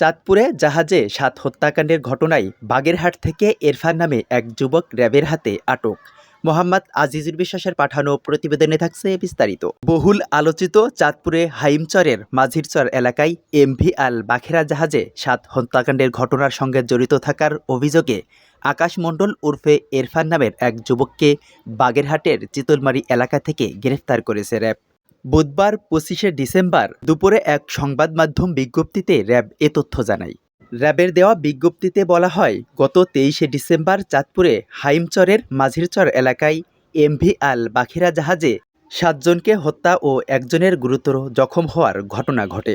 চাঁদপুরে জাহাজে ৭ হত্যাকাণ্ডের ঘটনায় বাগেরহাট থেকে ইরফান নামে এক যুবক র্যাবের হাতে আটক। মোহাম্মদ আজিজুল বিশ্বাসের পাঠানো প্রতিবেদনে থাকছে বিস্তারিত। বহুল আলোচিত চাঁদপুরে হাইমচরের মাঝিরচর এলাকায় এমভি আল বাখেরা জাহাজে ৭ হত্যাকাণ্ডের ঘটনার সঙ্গে জড়িত থাকার অভিযোগে আকাশ মণ্ডল ওরফে ইরফান নামের এক যুবককে বাগেরহাটের চিতলমারি এলাকা থেকে গ্রেফতার করেছে র্যাব। বুধবার ২৫শে ডিসেম্বর দুপুরে এক সংবাদ মাধ্যম বিজ্ঞপ্তিতে র্যাব এ তথ্য জানায়। র্যাবের দেওয়া বিজ্ঞপ্তিতে বলা হয়, গত ২৩শে ডিসেম্বর চাঁদপুরে হাইমচরের মাঝিরচর এলাকায় এমভি আল বাখেরা জাহাজে ৭ জনকে হত্যা ও একজনের গুরুতর জখম হওয়ার ঘটনা ঘটে।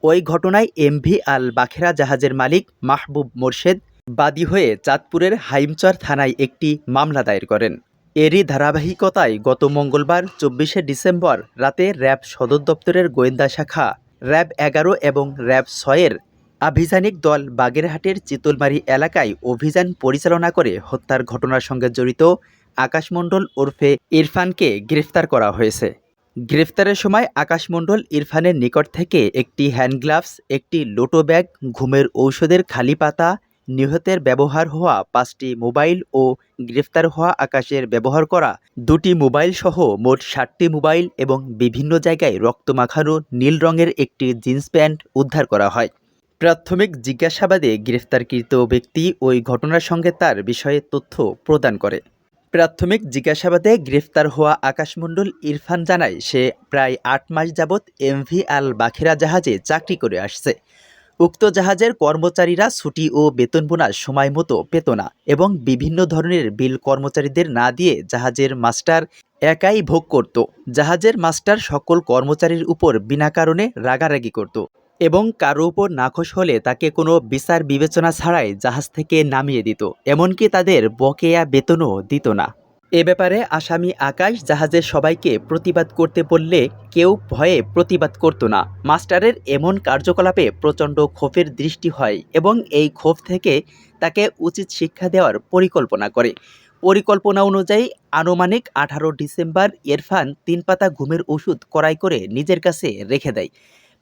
ওই ঘটনায় এমভি আল বাখেরা জাহাজের মালিক মাহবুব মোরশেদ বাদী হয়ে চাঁদপুরের হাইমচর থানায় একটি মামলা দায়ের করেন। এরই ধারাবাহিকতায় গত মঙ্গলবার ২৪শে ডিসেম্বর রাতে র্যাব সদর দপ্তরের গোয়েন্দা শাখা র্যাব ১১ এবং র্যাব ৬-এর আভিযানিক দল বাগেরহাটের চিতলমারি এলাকায় অভিযান পরিচালনা করে হত্যার ঘটনার সঙ্গে জড়িত আকাশ মণ্ডল ওরফে ইরফানকে গ্রেফতার করা হয়েছে। গ্রেফতারের সময় আকাশ মণ্ডল ইরফানের নিকট থেকে একটি হ্যান্ড গ্লাভস, একটি লোটো ব্যাগ, ঘুমের ঔষধের খালি পাতা, নিহতের ব্যবহার হওয়া ৫টি মোবাইল ও গ্রেফতার হওয়া আকাশের ব্যবহার করা ২টি মোবাইল সহ মোট ৬০টি মোবাইল এবং বিভিন্ন জায়গায় রক্ত মাখানো নীল রঙের একটি জিন্স প্যান্ট উদ্ধার করা হয়। প্রাথমিক জিজ্ঞাসাবাদে গ্রেফতারকৃত ব্যক্তি ওই ঘটনার সঙ্গে তার বিষয়ে তথ্য প্রদান করে। প্রাথমিক জিজ্ঞাসাবাদে গ্রেফতার হওয়া আকাশ মণ্ডল ইরফান জানায়, সে প্রায় ৮ মাস যাবৎ এমভি আল বাখেরা জাহাজে চাকরি করে আসছে। উক্ত জাহাজের কর্মচারীরা ছুটি ও বেতন বোনাস সময় মতো পেত না এবং বিভিন্ন ধরনের বিল কর্মচারীদের না দিয়ে জাহাজের মাস্টার একাই ভোগ করত। জাহাজের মাস্টার সকল কর্মচারীর উপর বিনা কারণে রাগারাগি করত এবং কারো উপর নাখোশ হলে তাকে কোনো বিচার বিবেচনা ছাড়াই জাহাজ থেকে নামিয়ে দিত, এমনকি তাদের বকেয়া বেতনও দিত না। এ ব্যাপারে আসামি আকাশ জাহাজের সবাইকে প্রতিবাদ করতে বললে কেউ ভয়ে প্রতিবাদ করত না। মাস্টারের এমন কার্যকলাপে প্রচণ্ড ক্ষোভের সৃষ্টি হয় এবং এই ক্ষোভ থেকে তাকে উচিত শিক্ষা দেওয়ার পরিকল্পনা করে। পরিকল্পনা অনুযায়ী আনুমানিক ১৮ ডিসেম্বর ইরফান ৩ পাতা ঘুমের ওষুধ ক্রয় করে নিজের কাছে রেখে দেয়।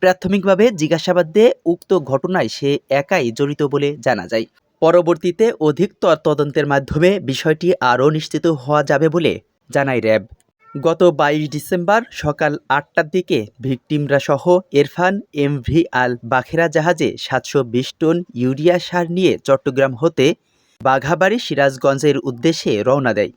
প্রাথমিকভাবে জিজ্ঞাসাবাদে উক্ত ঘটনায় সে একাই জড়িত বলে জানা যায়। পরবর্তীতে অধিকতর তদন্তের মাধ্যমে বিষয়টি আরও নিশ্চিত হওয়া যাবে বলে জানায় র্যাব। গত ২২ ডিসেম্বর সকাল ৮টার দিকে ভিকটিমরা সহ ইরফান এমভি আল বাখেরা জাহাজে ৭২০ টন ইউরিয়া সার নিয়ে চট্টগ্রাম হতে বাঘাবাড়ি সিরাজগঞ্জের উদ্দেশ্যে রওনা দেয়।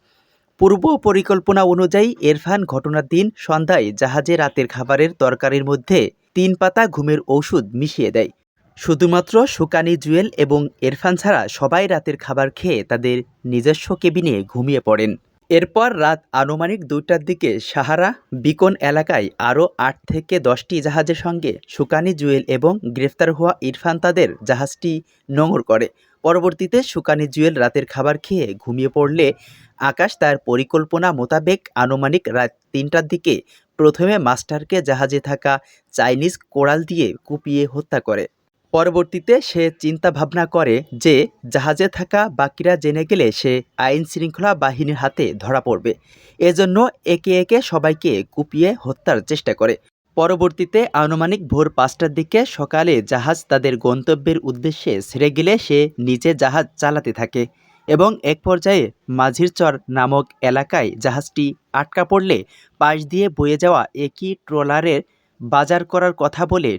পূর্ব পরিকল্পনা অনুযায়ী ইরফান ঘটনার দিন সন্ধ্যায় জাহাজে রাতের খাবারের তরকারির মধ্যে ৩ পাতা ঘুমের ঔষধ মিশিয়ে দেয়। শুধুমাত্র সুকানি জুয়েল এবং ইরফান ছাড়া সবাই রাতের খাবার খেয়ে তাদের নিজস্ব কেবিনে ঘুমিয়ে পড়েন। এরপর রাত আনুমানিক ২টার দিকে সাহারা বিকন এলাকায় আরও ৮ থেকে ১০টি জাহাজের সঙ্গে সুকানি জুয়েল এবং গ্রেফতার হওয়া ইরফান তাদের জাহাজটি নোঙর করে। পরবর্তীতে সুকানি জুয়েল রাতের খাবার খেয়ে ঘুমিয়ে পড়লে আকাশ তার পরিকল্পনা মোতাবেক আনুমানিক রাত ৩টার দিকে প্রথমে মাস্টারকে জাহাজে থাকা চাইনিজ কোড়াল দিয়ে কুপিয়ে হত্যা করে। পরবর্তীতে সে চিন্তা ভাবনা করে যে জাহাজে থাকা বাকিরা জেনে গেলে সে আইন শৃঙ্খলা বাহিনীর হাতে ধরা পড়বে, এজন্য একে একে সবাইকে কুপিয়ে হত্যার চেষ্টা করে। পরবর্তীতে আনুমানিক ভোর ৫টার দিকে সকালে জাহাজ তাদের গন্তব্যের উদ্দেশ্যে ছেড়ে গেলে সে নিজে জাহাজ চালাতে থাকে এবং এক পর্যায়ে মাঝিরচর নামক এলাকায় জাহাজটি আটকা পড়লে পাশ দিয়ে বয়ে যাওয়া একই ট্রলারের বাজার করার কথা বলে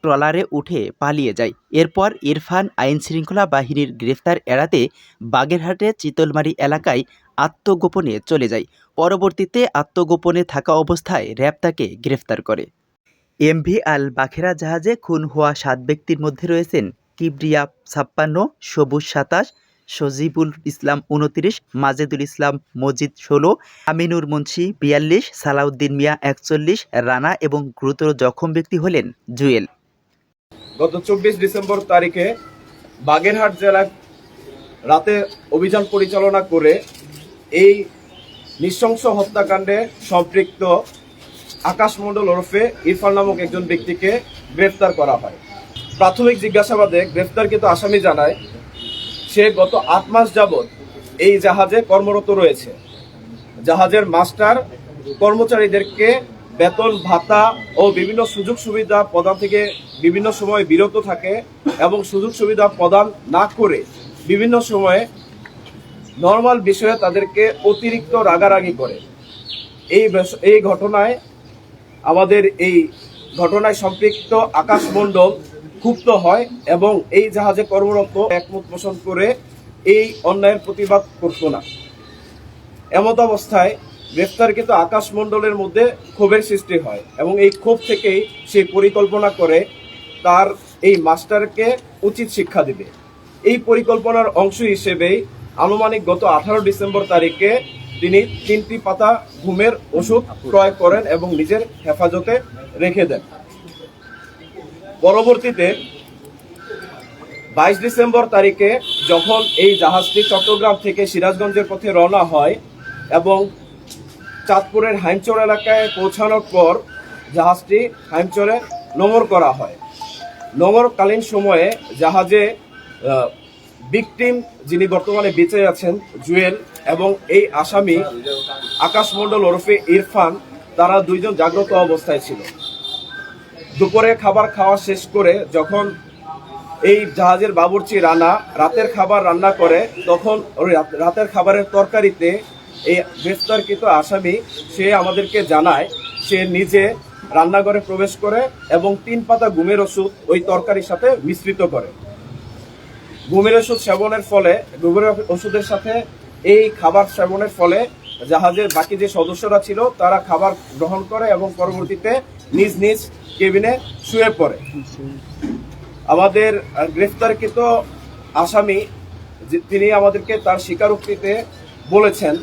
ট্রলারে উঠে পালিয়ে যায়। এরপর ইরফান আইনশৃঙ্খলা বাহিনীর গ্রেফতার এড়াতে বাগেরহাটে চিতলমারি এলাকায় আত্মগোপনে চলে যায়। পরবর্তীতে আত্মগোপনে থাকা অবস্থায় র্যাব তাকে গ্রেফতার করে। এমভি আল বাখেরা জাহাজে খুন হওয়া ৭ ব্যক্তির মধ্যে রয়েছেন কিবরিয়া ৫৬, সবুজ ২৭, সজিবুল ইসলাম ২৯, মাজেদুল ইসলাম মজিদ ১৬, আমিনুর মুন্সি ৪২, সালাউদ্দিন মিয়া ৪১, রানা এবং গুরুতর জখম ব্যক্তি হলেন জুয়েল। গত ২৪ ডিসেম্বর তারিখে বাগেরহাট জেলায় রাতে অভিযান পরিচালনা করে এই নৃশংস হত্যাকাণ্ডে সম্পৃক্ত আকাশ মণ্ডল ওরফে ইরফান নামক একজন ব্যক্তিকে গ্রেফতার করা হয়। প্রাথমিক জিজ্ঞাসাবাদে গ্রেফতারকৃত আসামি জানায় সে গত ৮ মাস যাবৎ এই জাহাজে কর্মরত রয়েছে। জাহাজের মাস্টার কর্মচারীদেরকে বেতন ভাতা ও বিভিন্ন সুযোগ সুবিধা প্রদান থেকে বিভিন্ন সময় বিরত থাকে এবং সুযোগ সুবিধা প্রদান না করে বিভিন্ন সময়ে নর্মাল বিষয়ে তাদেরকে অতিরিক্ত রাগারাগি করে। এই ঘটনায় আমাদের এই ঘটনায় সম্পৃক্ত আকাশ মণ্ডল ক্ষুব্ধ হয় এবং এই জাহাজে কর্মরত একমত পোষণ করে এই অন্যায়ের প্রতিবাদ করত না। এমত অবস্থায় গ্রেফতারকৃত আকাশ মণ্ডলের মধ্যে ক্ষোভের সৃষ্টি হয় এবং এই ক্ষোভ থেকেই সে পরিকল্পনা করে তার এই মাস্টারকে উচিত শিক্ষা দিবে। এই পরিকল্পনার অংশ হিসেবেই আনুমানিক গত 18 ডিসেম্বর তারিখে তিনি 3টি পাতা ঘুমের ওষুধ ক্রয় করেন এবং নিজের হেফাজতে রেখে দেন। পরবর্তীতে 22 ডিসেম্বর তারিখে যখন এই জাহাজটি চট্টগ্রাম থেকে সিরাজগঞ্জের পথে রওনা হয় এবং চাঁদপুরের হাইমচর এলাকায় পৌঁছানোর পর জাহাজটি হাইমচরে নোঙর করা হয়। নোঙরকালীন সময়ে জাহাজে ভিকটিম যিনি বর্তমানে বেঁচে আছেন জুয়েল এবং এই আসামি আকাশ মণ্ডল ওরফে ইরফান, তারা দুইজন জাগ্রত অবস্থায় ছিল। দুপুরে খাবার খাওয়া শেষ করে যখন এই জাহাজের বাবুর্চি রানা রাতের খাবার রান্না করে, তখন ওই রাতের খাবারের তরকারিতে এই গ্রেফতারকৃত আসামি সে আমাদেরকে জানায় সে নিজে রান্নাঘরে প্রবেশ করে এবং 3 পাতা ঘুমের ওষুধ ওই তরকারির সাথে মিশ্রিত করে। ঘুমের ওষুধ সেবনের ফলে ঘুমের ওষুধের সাথে এই খাবার সেবনের ফলে জাহাজের বাকি যে সদস্যরা ছিল তারা খাবার গ্রহণ করে এবং পরবর্তীতে নিজ নিজ কেবিনে শুয়ে পড়ে। আমাদের গ্রেফতারকৃত আসামি তিনি আমাদেরকে তার স্বীকারোক্তিতে বলেছেন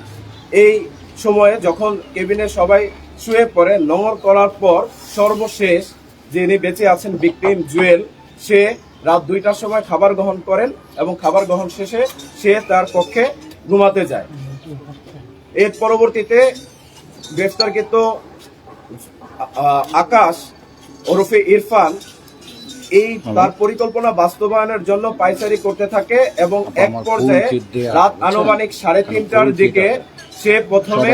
এই সময়ে যখন কেবিনে সবাই শুয়ে পড়ে নোঙর করার পর সর্বশেষ যিনি বেঁচে আছেন ভিকটিম জুয়েল, সে রাত 2টার সময় খাবার গ্রহণ করেন এবং খাবার গ্রহণ শেষে সে তার কক্ষে ঘুমাতে যায়। এর পরবর্তীতে গ্রেফতারকৃত আকাশ ওরফে ইরফান এই তার পরিকল্পনা বাস্তবায়নের জন্য পায়চারি করতে থাকে এবং এক পর্যায়ে রাত আনুমানিক 3:30টার দিকে সে প্রথমে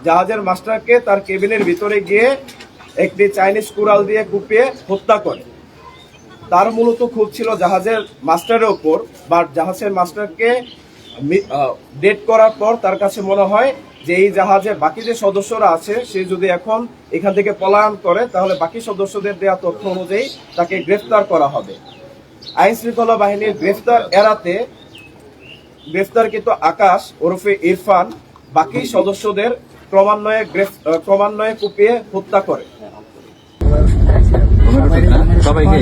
জাহাজের মাস্টারকে তার কেবিনের ভিতরে গিয়ে একটি চাইনিজ কুড়াল দিয়ে কুপিয়ে হত্যা করে। তার মূলত ক্ষোভ ছিল জাহাজের মাস্টারের ওপর, বা জাহাজের মাস্টারকে ডেট করার পর তার কাছে মনে হয় যে এই জাহাজে বাকি যে সদস্যরা আছে সে যদি এখন এখান থেকে পলায়ন করে তাহলে বাকি সদস্যদের দেওয়া তথ্য অনুযায়ী তাকে গ্রেফতার করা হবে। আইন শৃঙ্খলা বাহিনীর গ্রেফতার এড়াতে গ্রেফতারকৃত আকাশ ওরফে ইরফান বাকি সদস্যদের ক্রমান্বয়ে কুপিয়ে হত্যা করে। সবাইকে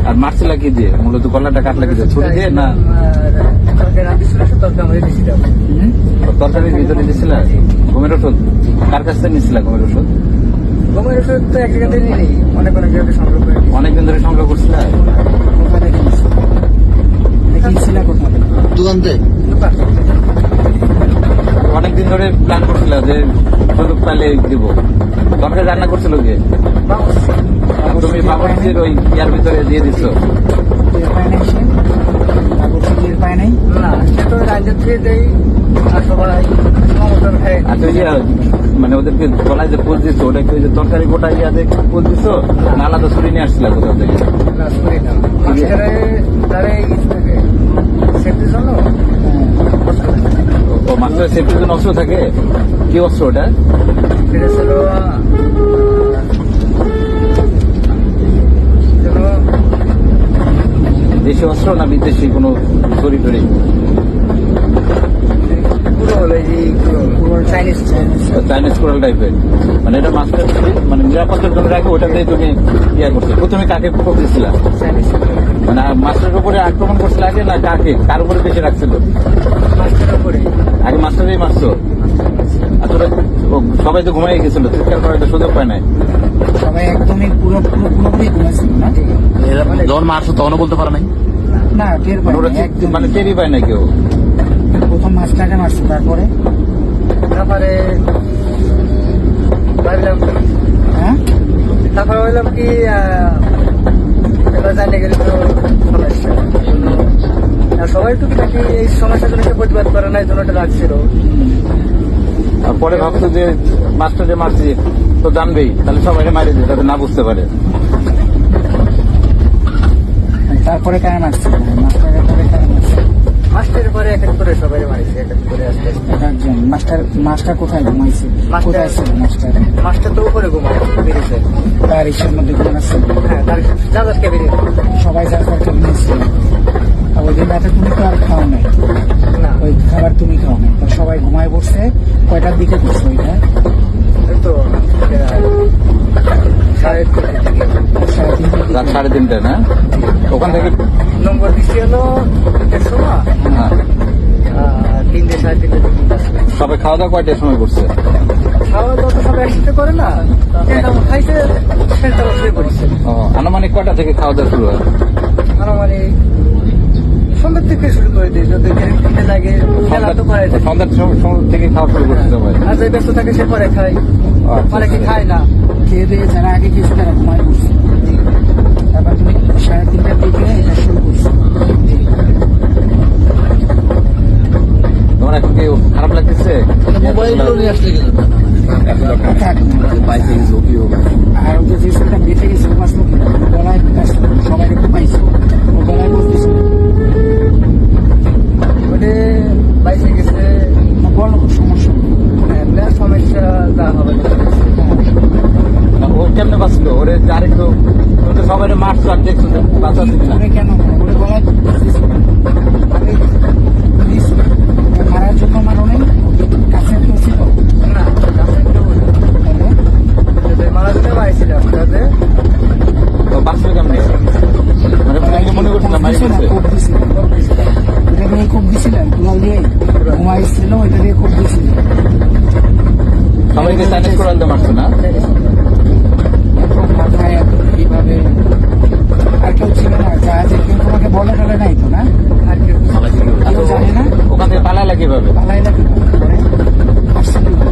আর মারছিল কি দিয়ে? মূলত গলাটা কাটলা কি দিয়ে? ছুরি দিয়ে না তরকারির ভিতরে দিয়েছিল? ঘুমের ওষুধ কার কাছ থেকে নিয়েছিল? ঘুমের ওষুধ তো এক জায়গাতে নেই, অনেকদিন ধরে সংগ্রহ করছিল। দোকান থেকে অনেকদিন ধরে প্ল্যান করছিল যে সুযোগ পাইলে দিব। তরকারি রান্না করছিল গিয়ে তুমি বাবুর্চির ওই ইয়ার ভিতরে দিয়ে দিচ্ছ? মানে ওদেরকে গলায় যে পোজ দিচ্ছ ওটা কি তরকারি গোটা ইয়াতে পোজ দিচ্ছ না আলাদা ছুরি নিয়ে আসছিল কোথাও থেকে? ও মাস্টার সেফটির জন্য অস্ত্র থাকে? কি অস্ত্র ওটা? দেশি অস্ত্র না বিদেশি কোনো ছড়ি টড়ি? চাইনিজ কুড়াল টাইপের। মানে এটা মাস্টার মানে নিরাপত্তার জন্য রাখে, ওটাতেই তুমি ইয়া করছো। প্রথমে কাকে ফটো দিয়েছিল? মানে মাস্টারের উপরে আক্রমণ করছিল আগে না কাকে? কার উপরে বেশি রাখছিল? আগে মাস্টারেই মারছো? আসলে সবাই তো ঘুমাই গেছিল, চিৎকার করার তো সুযোগ পায় নাই। সবাই একদমই পুরোপুরি ঘুমাচ্ছিল না। যখন মারছো তখনও বলতে পারে নাই? না, টের পায় না, মানে টেরই পায় না কেউ। প্রথম মাছটাকে মারছে, তারপরে ভাবলাম তারপরে বললাম কি এবার জানিয়ে গেলে তো সমস্যা। সবাই টুকিটাকি এই সমস্যাগুলোকে প্রতিবাদ করে না, এই জন্য রাখছিল। আর পরে ভাবতো যে মাস্টার যে মারছি তো জানবেই, তাহলে সবাই মারি দিই যাতে না বুঝতে পারে। তারপরে কারে মারছে? মাস্টারের পরে কারে মারছে? মাস্টারের পরে এক এক করে সবাই মারিছে, এক এক করে আস্তে আস্তে। একজন মাস্টার কোথায় ঘুমাইছে? কোথায় ছিল মাস্টার? মাস্টার তো উপরে ঘুমায় বেরিয়েছে। তার ইসের মধ্যে ঘুমাচ্ছে। হ্যাঁ, তার যাদেরকে বেরিয়েছে সবাই যার যার কেবিনে ছিল। আর ওই দিন রাতে তুমি তো আর খাও নাই, না, ওই খাবার তুমি খাও নাই, তো সবাই ঘুমায় পড়ছে। কয়টার দিকে করছো ওইটা? এই তো সাড়ে তিনটের দিকে। সাড়ে তিনটে। রাত 3:30 না? ওখান থেকে নম্বর দিচ্ছি হলো 3টের সময়, হ্যাঁ, 3টে সাড়ে 3টের দিকে আসবে। সবাই খাওয়া দাওয়া কয়টার সময় করছে? খাওয়া দাওয়া তো সবাই একসাথে করে না, যে যেমন খাইছে সে তেমন শুয়ে পড়ছে। ও, আনুমানিক কয়টা থেকে খাওয়া দাওয়া শুরু হয়? মানে সন্ধ্যার থেকে শুরু করে দিই, যদি খেতে লাগে খেলা তো করে দেয়। সন্ধ্যার সময় থেকে খাওয়া শুরু করছে সবাই। আর যে ব্যস্ত থাকে সে পরে খায়, আচ্ছা, অনেকে খায় না। খেয়ে দিয়ে যারা আগে খেয়েছে তারা ঘুমায় পড়ছে। তারপর তুমি সাড়ে তিনটার দিকে এটা শুরু করছো। তোমার এখন কি খারাপ লাগতেছে? থাক। আর ওই যে ছেলেটা বেঁচে গেছে ও বাঁচলো কি? গলায় কাটছিল, সবাই পাইছে, ও গলায় বসতেছে। ওটা বাইসে গেছে, বলো সমস্যা নেই। এমনি সমস্যা যা হবে না। ও কেমনে বাঁচলো? ওরে আরেকটু তুমি তো সবাই মারছো আর দেখছো যে বাঁচাচ্ছি না। ওরে কেন ওরে গলায় দিছো? আমি দিছো। ওকে মারার জন্য মারো নাই? কাছে কেউ ছিল? না, কাছে কেউ নেই। তাহলে যদি মারা যেতে পারছিলাম তাতে তো বাঁচলো কেমনে? মানে তুমি মনে করছো না মারি দিছো না, গেছে? কোপ দিছিল। ওটা দিয়ে কোপ দিছিলেন কুলাল দিয়ে? ঘুমাইছিল ওইটা দিয়ে কোপ দিছিল। সবাইকে চাইনিজ কোরাল দিয়ে মারছো না? এত মাথায় এইভাবে আর কেউ ছিল না? জাহাজে কেউ তোমাকে বলে টলে নাই তো না? আর কেউ কেউ জানে না? ওখান থেকে পালাইলা কিভাবে? পালাই না কি করে? আসছে কি করে?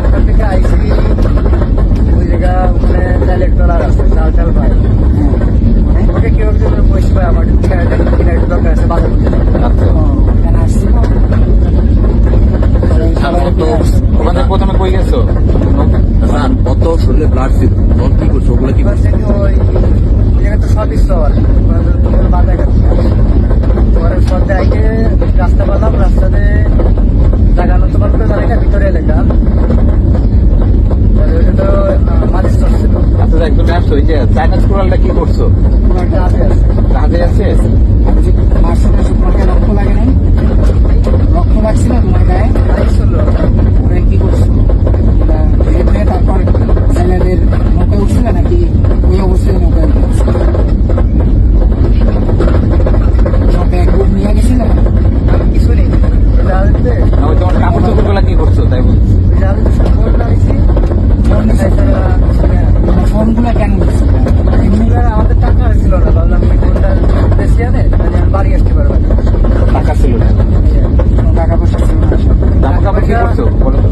ওখান থেকে আইসি ওই জায়গা ওখানে ইলেকট্রলার আছে, চাল চাল পায়। হ্যাঁ, ওকে কেউ একজন বসে পায়, আমার কিনা একটু দরকার আছে বাজার করতে। আচ্ছা, ওখানে আসছিল। আমার তো ওখানে প্রথমে কই গেছো? কত শরীরে ব্লাড ছিল তখন কি করছো ওগুলো কি এবার সে কি ওই জায়গা তো সব স্তর বাজার কাছে পরে সন্ধ্যে আইকে রাস্তা পেলাম, রাস্তাতে জায়গা নতুন পারতো জানি না, ভিতরে এলাকা ওইটা তো মাঝে স্তর ছিল, আচ্ছা, একদম আসছো। ওই যে চাইনিজ কোরালটা কি করছো? জাহাজে আছে। জাহাজে আছে? আমি যে মারছে না, তোমাকে রক্ত লাগে নাই? রক্ত লাগছিল তোমার গায়ে? আইছিল ওরা কি করছো? ওরা তারপর ছেলেদের নৌকায় উঠছিল নাকি ওই অবস্থায় নৌকায় উঠছিল? সব ব্যাগ বুক নিয়ে গেছিল? কিছু নেই জাহাজে, না, ওই তোমার কাপড় চোপড় গুলা কি করছো তাই বলছি? জাহাজে সব ফোন আইছি, ফোন নিছে? ফোনগুলো কেন দিচ্ছে? এমনি আমাদের টাকা ছিল না, ভাবলাম কি ফোনটা বেশি আনে তাহলে আমি বাড়ি আসতে পারবো। টাকা ছিল না, কোনো টাকা পয়সা ছিল না। জামা কাপড় কি করছো বলো তো?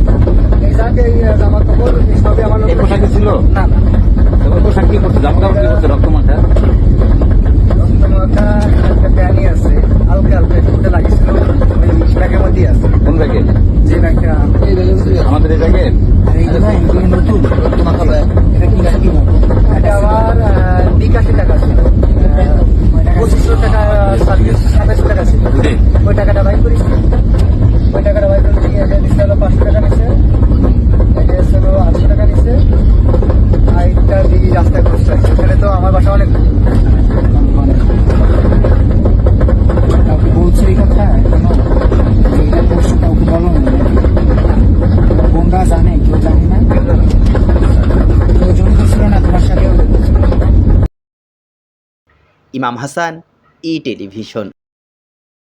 এই জায়গায় জামা কাপড় সবই আমার এই পোশাকে ছিল? না না ওই পোশাক কি করছো? জামা কাপড় কি করছো? রক্ত মাখা? রক্তমাখা একটা প্যানি আছে, হালকা হালকা ফুটে লাগিয়েছিল ওই ব্যাগের মধ্যেই আছে, কোন ব্যাগে? যে ব্যাগটা আমাদের এই ব্যাগে? আর এইগুলো নতুন এটা কি রাখি না? এটা আমার বিকাশে টাকা ছিল, 2500 টাকা সার্ভিস 27 টাকা ছিল, জি। ওই টাকাটা বাই করেছি, ওই টাকাটা বাই করেছি। এটা দিচ্ছে হলো 500 টাকা নিচ্ছে, এটা হলো 800 টাকা নিচ্ছে, আর এটা দিয়ে রাস্তায় খরচ আছে। সেখানে তো আমার বাসা অনেক দূর। কাউকে বলছো এই কথা এখনো? এইটা করছো কাউকে বলো না? বোনরা জানে? কেউ জানে না? কেউ জড়িত ছিল না তোমার সাথে? ইমাম হাসান, ই টেলিভিশন।